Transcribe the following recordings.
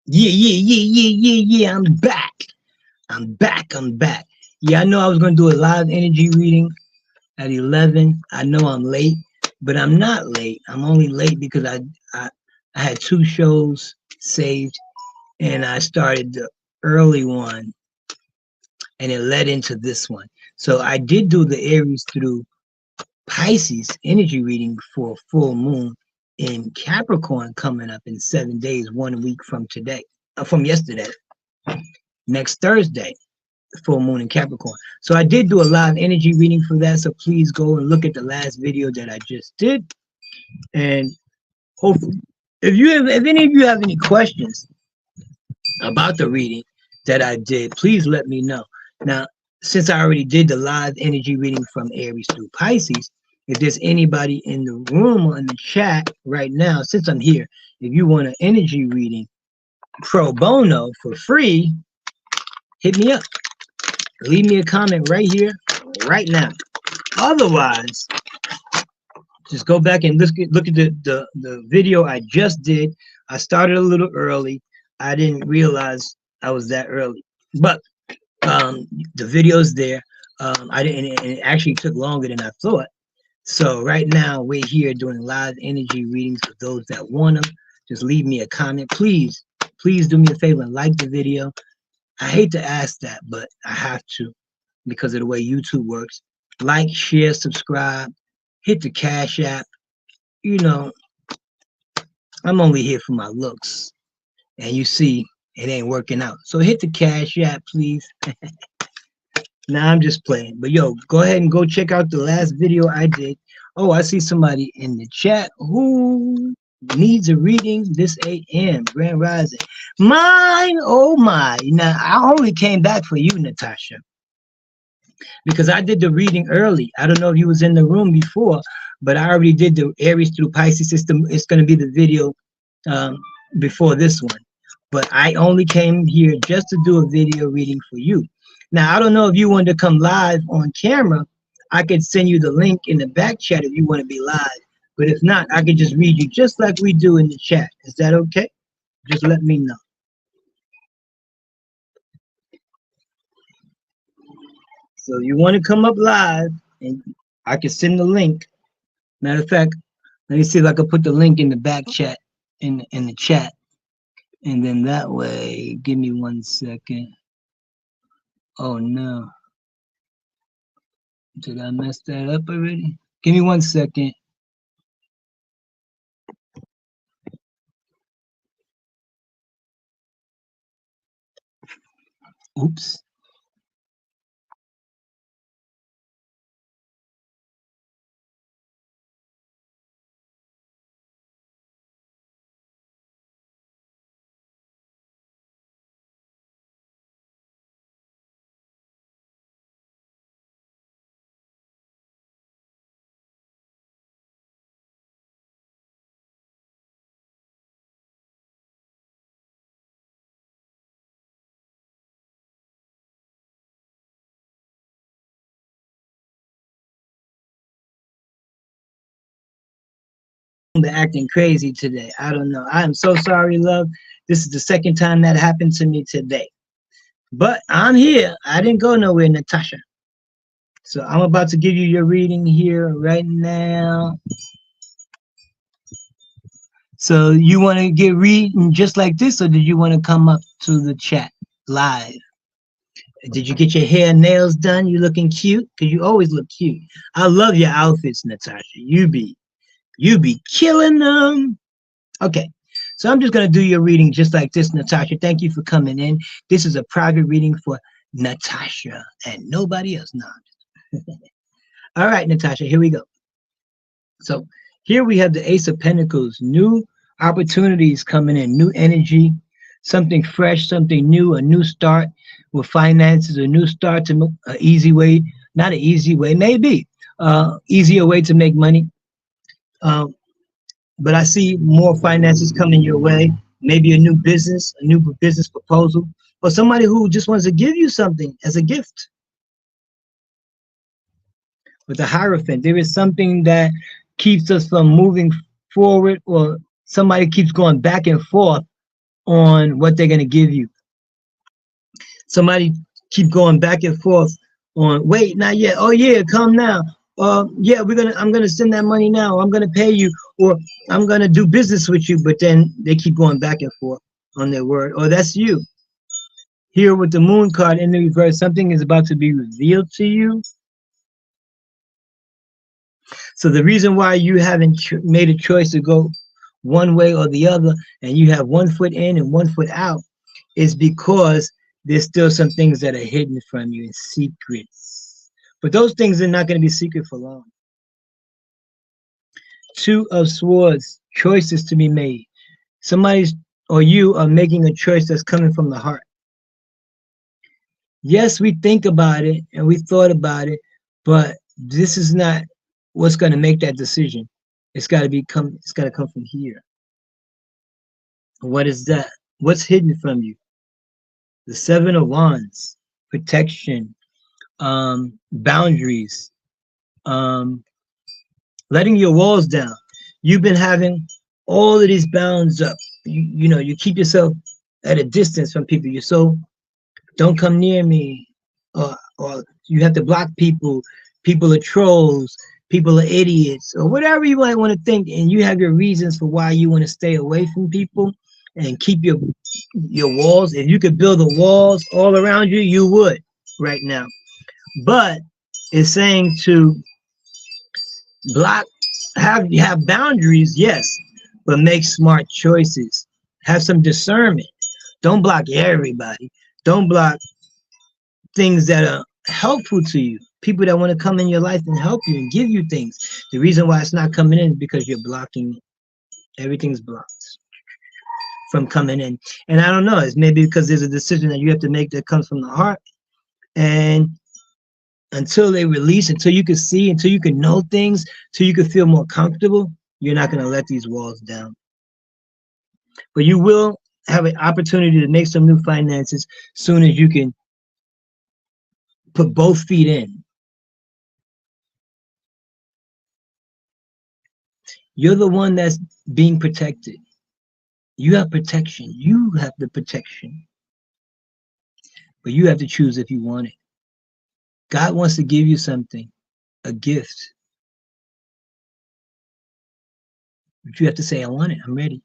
Yeah. I'm back. I'm back. Yeah, I know I was going to do a live energy reading at 11. I know I'm late, but I'm not late. I'm only late because I had two shows saved and I started the early one and it led into this one. So I did do the Aries through Pisces energy reading for full moon in Capricorn coming up in 7 days, 1 week from today, from yesterday, next Thursday, full moon in Capricorn. So I did do a live energy reading for that. So please go and look at the last video that I just did. And hopefully, if any of you have any questions about the reading that I did, please let me know. Now, since I already did the live energy reading from Aries through Pisces, if there's anybody in the room or in the chat right now, since I'm here, if you want an energy reading pro bono for free, hit me up. Leave me a comment right here, right now. Otherwise, just go back and look at the video I just did. I started a little early. I didn't realize I was that early, but the video's there. I didn't. And it actually took longer than I thought. So right now we're here doing live energy readings for those that want them. Just leave me a comment, please. Please do me a favor and like the video. I hate to ask that, but I have to because of the way YouTube works. Like, share, subscribe, hit the Cash App. You know, I'm only here for my looks. And you see, it ain't working out. So hit the Cash App, please. Nah, I'm just playing. But yo, go ahead and go check out the last video I did. Oh, I see somebody in the chat who needs a reading this AM, Grand Rising. Mine, oh my. Now, I only came back for you, Natasha, because I did the reading early. I don't know if you was in the room before, but I already did the Aries through Pisces system. It's going to be the video um, before this one. But I only came here just to do a video reading for you. Now, I don't know if you want to come live on camera. I could send you the link in the back chat if you want to be live. But if not, I could just read you just like we do in the chat. Is that okay? Just let me know. So you want to come up live, and I can send the link. Matter of fact, let me see if I can put the link in the back chat, in the chat. And then that way, give me 1 second. Oh no. Did I mess that up already? Give me 1 second. Oops. They're acting crazy today. I don't know. I am so sorry, love. This is the second time that happened to me today. But I'm here. I didn't go nowhere, Natasha. So I'm about to give you your reading here right now. So you want to get reading just like this, or did you want to come up to the chat live? Did you get your hair and nails done? You looking cute? Because you always look cute. I love your outfits, Natasha. You be killing them. Okay. So I'm just going to do your reading just like this, Natasha. Thank you for coming in. This is a private reading for Natasha and nobody else. No. All right, Natasha, here we go. So here we have the Ace of Pentacles, new opportunities coming in, new energy, something fresh, something new, a new start with finances, a new start to an easy way, not an easy way, maybe easier way to make money. But I see more finances coming your way, maybe a new business proposal, or somebody who just wants to give you something as a gift. With the Hierophant, there is something that keeps us from moving forward, or somebody keeps going back and forth on what they're going to give you. Somebody keep going back and forth on, wait, not yet. Oh yeah, come now. Yeah, I'm gonna send that money now. I'm gonna pay you, or I'm gonna do business with you. But then they keep going back and forth on their word. Oh, that's you. Here with the moon card in the reverse, something is about to be revealed to you. So the reason why you haven't made a choice to go one way or the other, and you have one foot in and one foot out, is because there's still some things that are hidden from you in secrets. But those things are not going to be secret for long. Two of Swords, choices to be made. Somebody's or you are making a choice that's coming from the heart. Yes, we think about it and we thought about it, but this is not what's going to make that decision. It's got to come from here. What is that? What's hidden from you? The Seven of Wands, protection, boundaries, um, letting your walls down. You've been having all of these bounds up. You know, you keep yourself at a distance from people. You're so, don't come near me, or you have to block people. People are trolls. People are idiots, or whatever you might want to think. And you have your reasons for why you want to stay away from people and keep your walls. If you could build the walls all around you, you would right now. But it's saying to block, have boundaries, yes, but make smart choices. Have some discernment. Don't block everybody. Don't block things that are helpful to you. People that want to come in your life and help you and give you things. The reason why it's not coming in is because you're blocking it. Everything's blocked from coming in. And I don't know, it's maybe because there's a decision that you have to make that comes from the heart. And until they release, until you can see, until you can know things, until you can feel more comfortable, you're not going to let these walls down. But you will have an opportunity to make some new finances soon as you can put both feet in. You're the one that's being protected. You have protection. You have the protection. But you have to choose if you want it. God wants to give you something, a gift. But you have to say, I want it. I'm ready.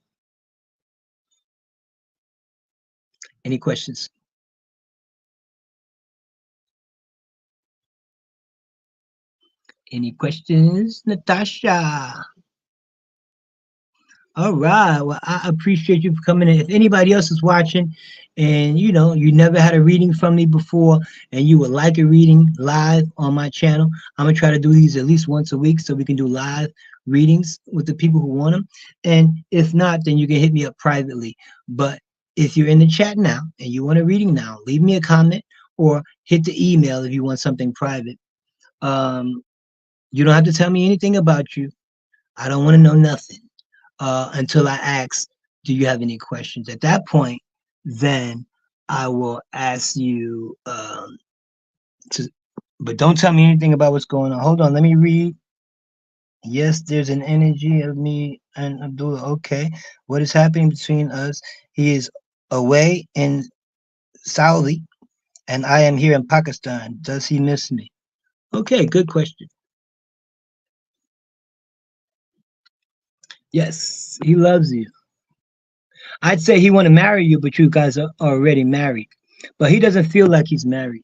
Any questions? Any questions, Natasha? All right. Well, I appreciate you for coming in. If anybody else is watching and you know you never had a reading from me before and you would like a reading live on my channel, I'm gonna try to do these at least once a week so we can do live readings with the people who want them. And if not, then you can hit me up privately. But if you're in the chat now and you want a reading now, leave me a comment or hit the email if you want something private. You don't have to tell me anything about you. I don't want to know nothing until I ask, do you have any questions? At that point, then I will ask you to, but don't tell me anything about what's going on. Hold on, let me read. Yes, there's an energy of me and Abdullah. Okay, what is happening between us? He is away in Saudi, and I am here in Pakistan. Does he miss me? Okay, good question. Yes, he loves you. I'd say he want to marry you, but you guys are already married. But he doesn't feel like he's married.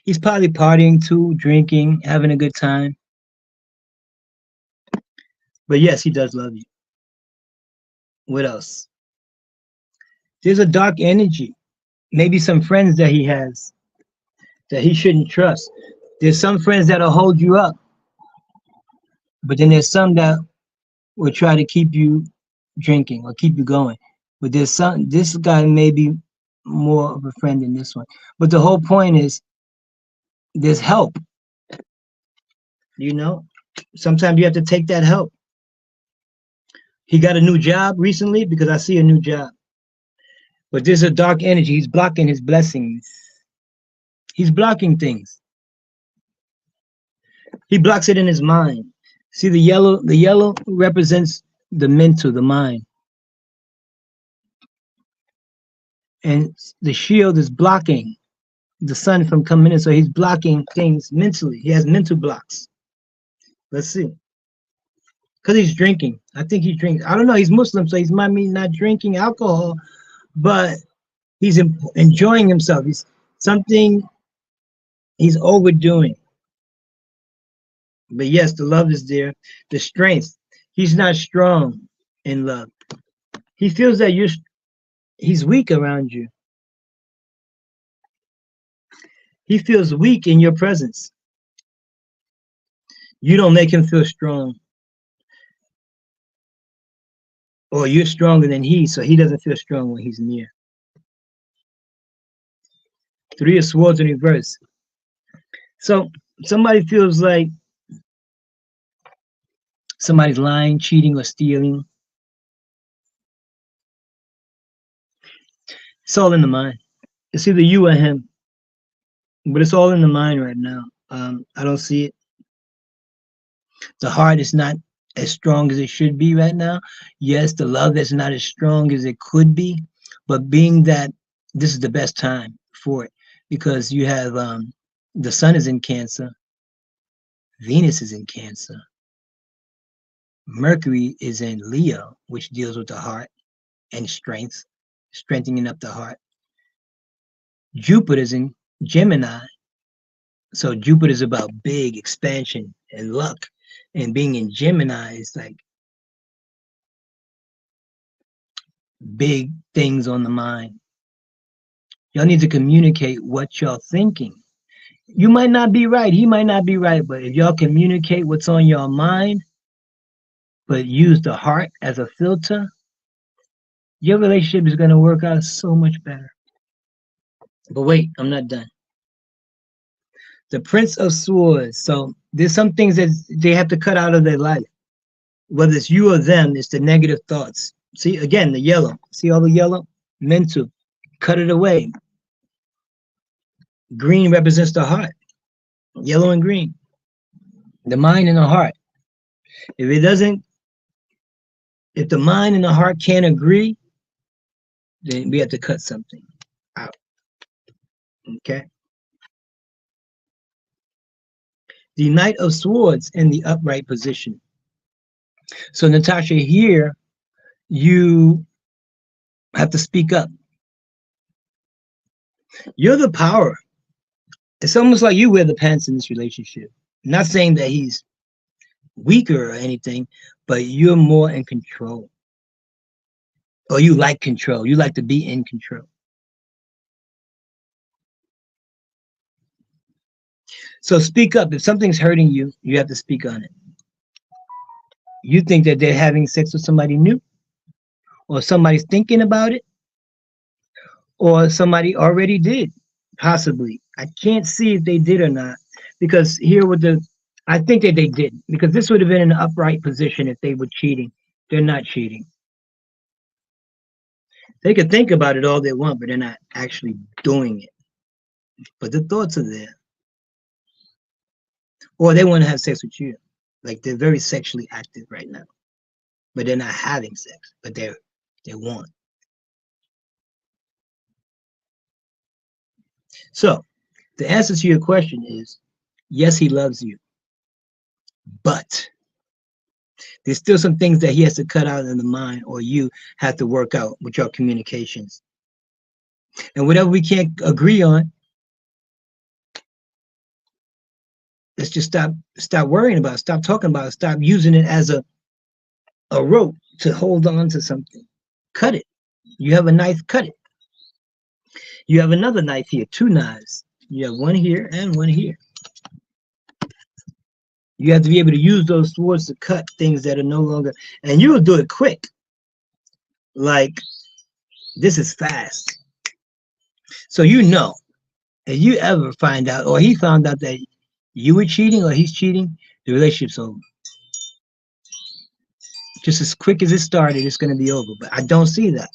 He's probably partying too, drinking, having a good time. But yes, he does love you. What else? There's a dark energy. Maybe some friends that he has that he shouldn't trust. There's some friends that'll hold you up, but then there's some that will try to keep you drinking or keep you going. But there's some, this guy may be more of a friend than this one. But the whole point is there's help. You know, sometimes you have to take that help. He got a new job recently because I see a new job. But there's a dark energy. He's blocking his blessings. He's blocking things. He blocks it in his mind. See the yellow represents the mental, the mind. and the shield is blocking the sun from coming in. So he's blocking things mentally. He has mental blocks. Let's see. Because he's drinking. I think he's drinking. I don't know. He's Muslim, so he's might mean not drinking alcohol, but he's enjoying himself. He's something he's overdoing. But yes, the love is there. The strength. He's not strong in love. He feels that he's weak around you. He feels weak in your presence. You don't make him feel strong. Or you're stronger than he, so he doesn't feel strong when he's near. Three of Swords in reverse. So somebody feels like somebody's lying, cheating, or stealing. It's all in the mind. It's either you or him, but it's all in the mind right now. I don't see it. The heart is not as strong as it should be right now. Yes, the love is not as strong as it could be, but being that this is the best time for it because you have the sun is in Cancer, Venus is in Cancer, Mercury is in Leo, which deals with the heart and strength, strengthening up the heart. Jupiter is in Gemini, so Jupiter is about big expansion and luck, and being in Gemini is like big things on the mind. Y'all need to communicate what y'all thinking. You might not be right, he might not be right, but if y'all communicate what's on your mind, but use the heart as a filter, your relationship is going to work out so much better. But wait, I'm not done. The Prince of Swords. So there's some things that they have to cut out of their life. Whether it's you or them, it's the negative thoughts. See, again, the yellow. See all the yellow? Mental. Cut it away. Green represents the heart. Yellow and green. The mind and the heart. If it doesn't, if the mind and the heart can't agree, then we have to cut something out. Okay? The Knight of Swords in the upright position. So, Natasha, here you have to speak up. You're the power. It's almost like you wear the pants in this relationship. Not saying that he's weaker or anything, but you're more in control. Or you like control. You like to be in control. So speak up. If something's hurting you, you have to speak on it. You think that they're having sex with somebody new, or somebody's thinking about it, or somebody already did, possibly. I can't see if they did or not, because here with the, I think that they did, because this would have been an upright position if they were cheating. They're not cheating. They could think about it all they want, but they're not actually doing it. But the thoughts are there. Or they want to have sex with you. Like they're very sexually active right now. But they're not having sex, but they want. So the answer to your question is yes, he loves you. But there's still some things that he has to cut out in the mind, or you have to work out with your communications. And whatever we can't agree on, let's just stop worrying about it, stop talking about it, stop using it as a rope to hold on to something. Cut it. You have a knife, cut it. You have another knife here, two knives. You have one here and one here. You have to be able to use those swords to cut things that are no longer, and you will do it quick. Like, this is fast. So you know, if you ever find out, or he found out that you were cheating or he's cheating, the relationship's over. Just as quick as it started, it's going to be over. But I don't see that.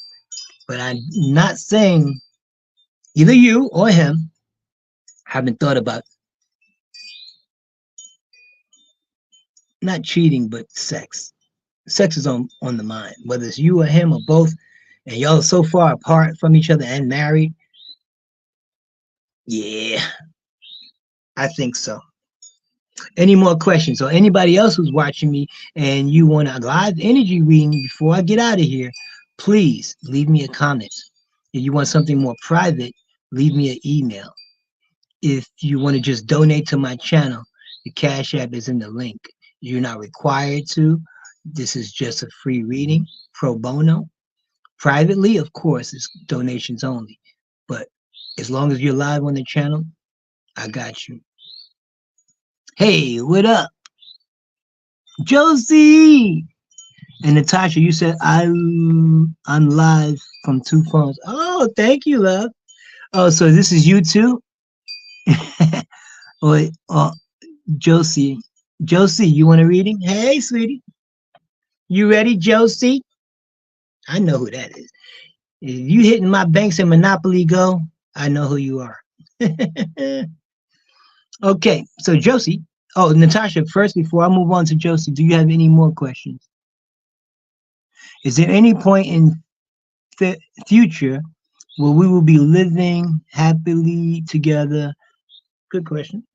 But I'm not saying either you or him haven't thought about not cheating, but sex. Sex is on the mind. Whether it's you or him or both, And y'all are so far apart from each other and married. Yeah, I think so. Any more questions? Or anybody else who's watching me and you want a live energy reading before I get out of here, please leave me a comment. If you want something more private, leave me an email. If you want to just donate to my channel, the Cash App is in the link. You're not required to. This is just a free reading, pro bono. Privately, of course, it's donations only. But as long as you're live on the channel, I got you. Hey, what up? Josie! And Natasha, you said I'm live from two phones. Oh, thank you, love. Oh, so this is you too? Oh, Josie. Josie, you want a reading? Hey, sweetie. You ready, Josie? I know who that is. If you hitting my banks and Monopoly Go, I know who you are. Okay, so Josie. Oh, Natasha, first, before I move on to Josie, do you have any more questions? Is there any point in the future where we will be living happily together? Good question.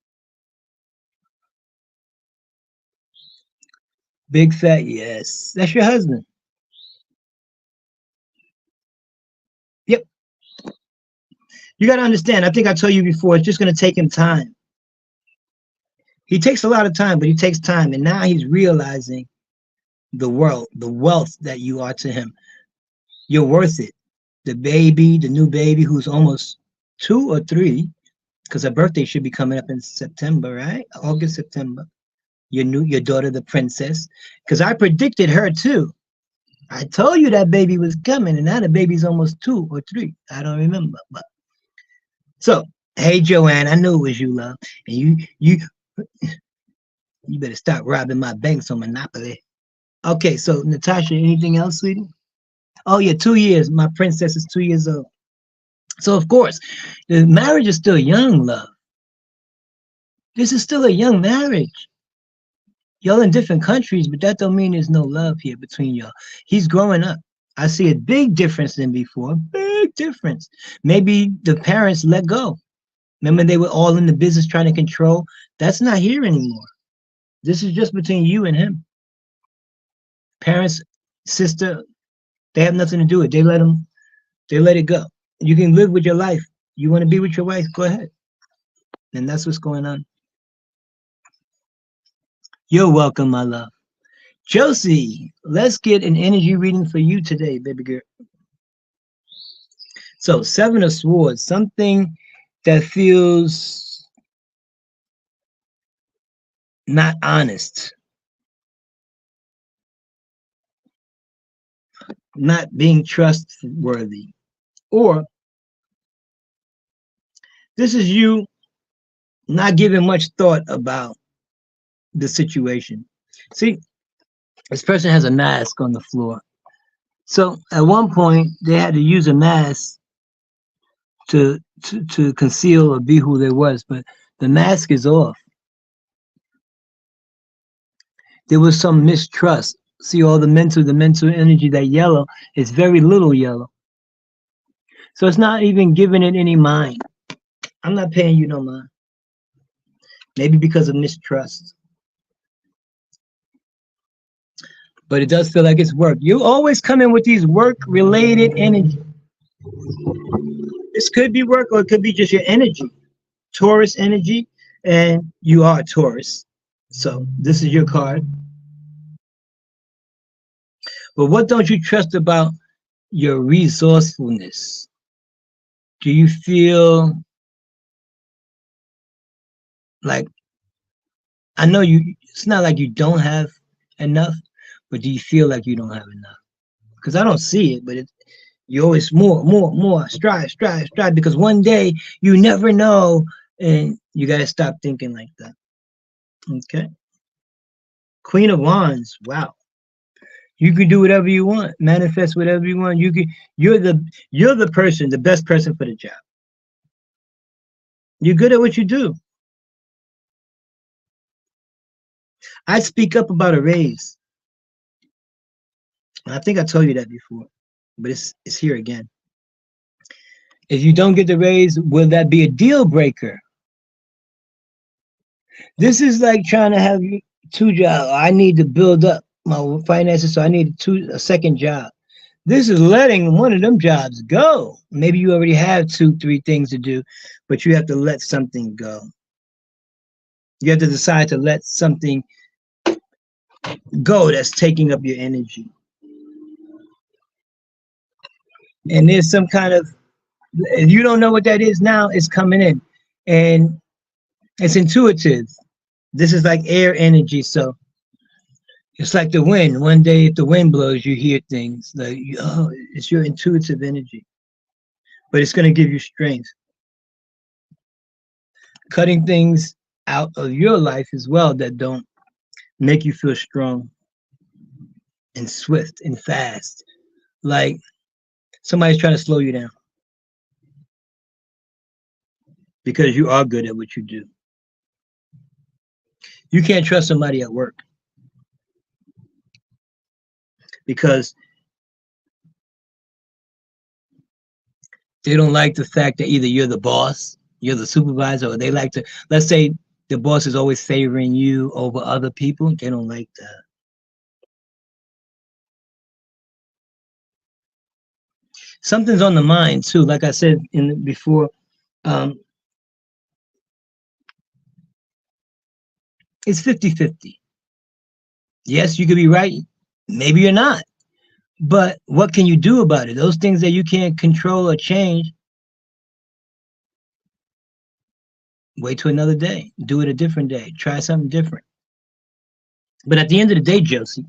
Big fat yes. That's your husband. Yep. You got to understand. I think I told you before. It's just going to take him time. He takes a lot of time, but he takes time, and now he's realizing the wealth that you are to him. You're worth it. The baby, the new baby who's almost 2 or 3, because her birthday should be coming up in September, right? August, September. Your daughter, the princess, because I predicted her too. I told you that baby was coming, and now the baby's almost 2 or 3. I don't remember, but so hey, Joanne, I knew it was you, love, and you better stop robbing my banks on Monopoly. Okay, so Natasha, anything else, sweetie? Oh yeah, 2 years. My princess is 2 years old. So of course, the marriage is still young, love. This is still a young marriage. Y'all in different countries, but that don't mean there's no love here between y'all. He's growing up. I see a big difference than before. Big difference. Maybe the parents let go. Remember, they were all in the business trying to control. That's not here anymore. This is just between you and him. Parents, sister, they have nothing to do with it. They let them. They let it go. You can live with your life. You want to be with your wife, go ahead. And that's what's going on. You're welcome, my love. Josie, let's get an energy reading for you today, baby girl. So, 7 of Swords, something that feels not honest, not being trustworthy, or this is you not giving much thought about the situation. See, this person has a mask on the floor. So at one point, they had to use a mask to conceal or be who they was, but the mask is off. There was some mistrust. See all the mental energy, that yellow is very little yellow. So it's not even giving it any mind. I'm not paying you no mind. Maybe because of mistrust. But it does feel like it's work. You always come in with these work-related energy. This could be work or it could be just your energy. Taurus energy, and you are Taurus. So this is your card. But what don't you trust about your resourcefulness? Do you feel like, I know it's not like you don't have enough, but do you feel like you don't have enough? Because I don't see it, but you always more, strive, because one day you never know, and you got to stop thinking like that. Okay. Queen of Wands, wow. You can do whatever you want, manifest whatever you want. You're the person, the best person for the job. You're good at what you do. I speak up about a raise. I think I told you that before. but it's here again. If you don't get the raise, will that be a deal breaker? This is like trying to have two jobs. I need to build up my finances, so I need a second job. This is letting one of them jobs go. Maybe you already have two, three things to do, but you have to let something go. You have to decide to let something go that's taking up your energy. And there's some kind of, if you don't know what that is now, it's coming in. And it's intuitive. This is like air energy. So it's like the wind. One day, if the wind blows, you hear things like, oh, it's your intuitive energy. But it's going to give you strength. Cutting things out of your life as well that don't make you feel strong and swift and fast. Like somebody's trying to slow you down because you are good at what you do. You can't trust somebody at work because they don't like the fact that either you're the boss, you're the supervisor, or they like to, let's say the boss is always favoring you over other people. They don't like that. Something's on the mind too. Like I said before, it's 50-50. Yes, you could be right. Maybe you're not. But what can you do about it? Those things that you can't control or change, wait till another day. Do it a different day. Try something different. But at the end of the day, Josie,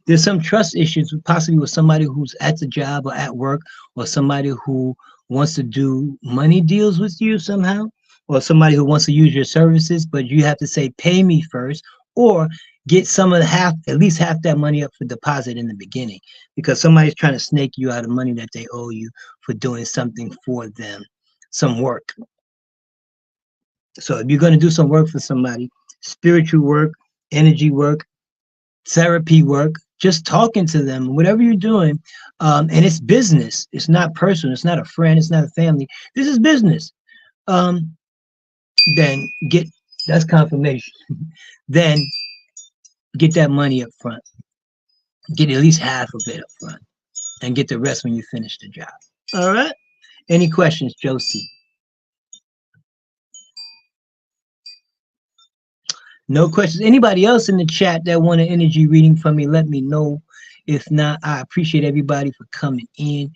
there's some trust issues possibly with somebody who's at the job or at work, or somebody who wants to do money deals with you somehow, or somebody who wants to use your services, but you have to say, pay me first, or get some of the at least half that money up for deposit in the beginning, because somebody's trying to snake you out of money that they owe you for doing something for them, some work. So if you're going to do some work for somebody, spiritual work, energy work, therapy work, just talking to them, whatever you're doing, and it's business. It's not personal. It's not a friend. It's not a family. This is business. Then that's confirmation. Then get that money up front. Get at least half of it up front, and get the rest when you finish the job. All right. Any questions, Josie? No questions. Anybody else in the chat that want an energy reading from me, let me know. If not, I appreciate everybody for coming in.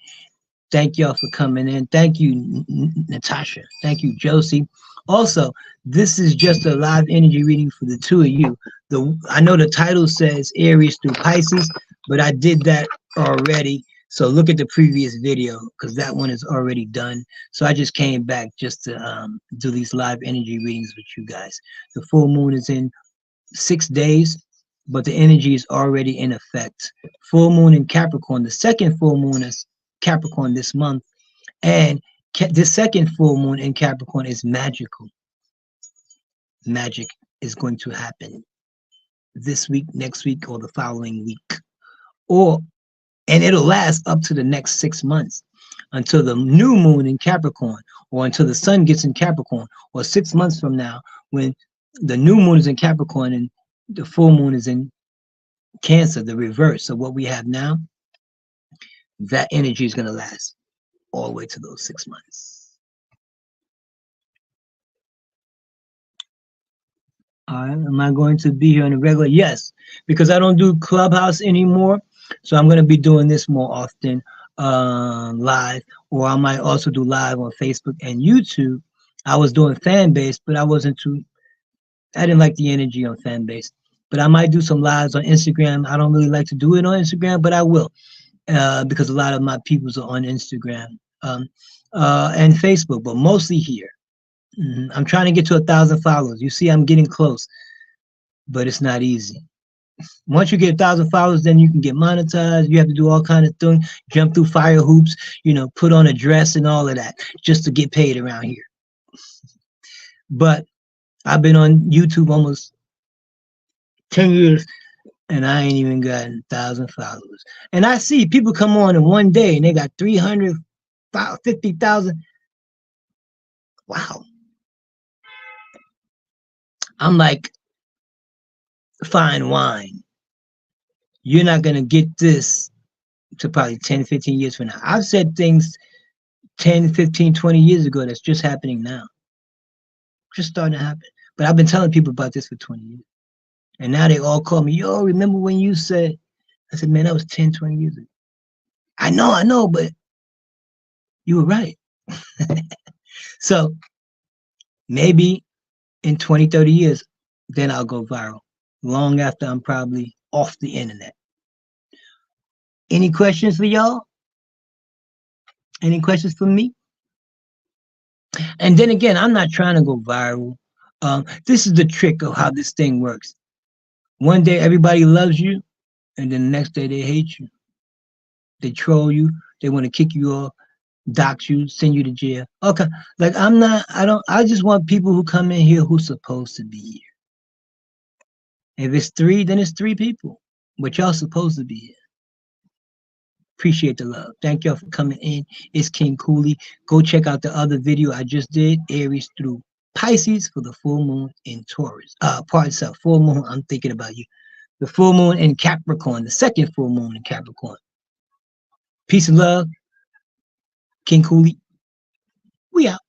Thank y'all for coming in. Thank you, Natasha. Thank you, Josie. Also, this is just a live energy reading for the two of you. I know the title says Aries through Pisces, but I did that already. So look at the previous video because that one is already done. So I just came back just to do these live energy readings with you guys. The full moon is in 6 days, but the energy is already in effect. Full moon in Capricorn. The second full moon is Capricorn this month, and this second full moon in Capricorn is magical. Magic is going to happen this week, next week, or the following week, and it'll last up to the next 6 months until the new moon in Capricorn, or until the sun gets in Capricorn, or 6 months from now when the new moon is in Capricorn and the full moon is in Cancer, the reverse of what we have now. That energy is going to last all the way to those 6 months. All right, am I going to be here on a regular? Yes, because I don't do Clubhouse anymore. So I'm going to be doing this more often live, or I might also do live on Facebook and YouTube. I was doing fan base, but I didn't like the energy on fan base. But I might do some lives on Instagram. I don't really like to do it on Instagram, but I will. Because a lot of my peoples are on Instagram and Facebook, but mostly here. I'm trying to get to 1,000 followers. You see, I'm getting close, but it's not easy. Once you get 1,000 followers, then you can get monetized. You have to do all kinds of things, jump through fire hoops, put on a dress and all of that just to get paid around here. But I've been on YouTube almost 10 years. and I ain't even got 1,000 followers. And I see people come on in one day and they got 350,000. Wow. I'm like fine wine. You're not going to get this to probably 10, 15 years from now. I've said things 10, 15, 20 years ago that's just happening now. Just starting to happen. But I've been telling people about this for 20 years. And now they all call me, yo, remember when you said, I said, man, that was 10, 20 years ago. I know, but you were right. So maybe in 20, 30 years, then I'll go viral. Long after I'm probably off the internet. Any questions for y'all? Any questions for me? And then again, I'm not trying to go viral. This is the trick of how this thing works. One day everybody loves you, and then the next day they hate you. They troll you. They want to kick you off, dox you, send you to jail. Okay, like I'm not. I don't. I just want people who come in here who's supposed to be here. If it's three, then it's three people, but y'all supposed to be here. Appreciate the love. Thank y'all for coming in. It's King Cooley. Go check out the other video I just did, Aries through Pisces for the full moon in Taurus. Pardon self, full moon, I'm thinking about you. The full moon in Capricorn, the second full moon in Capricorn. Peace and love. King Cooley. We out.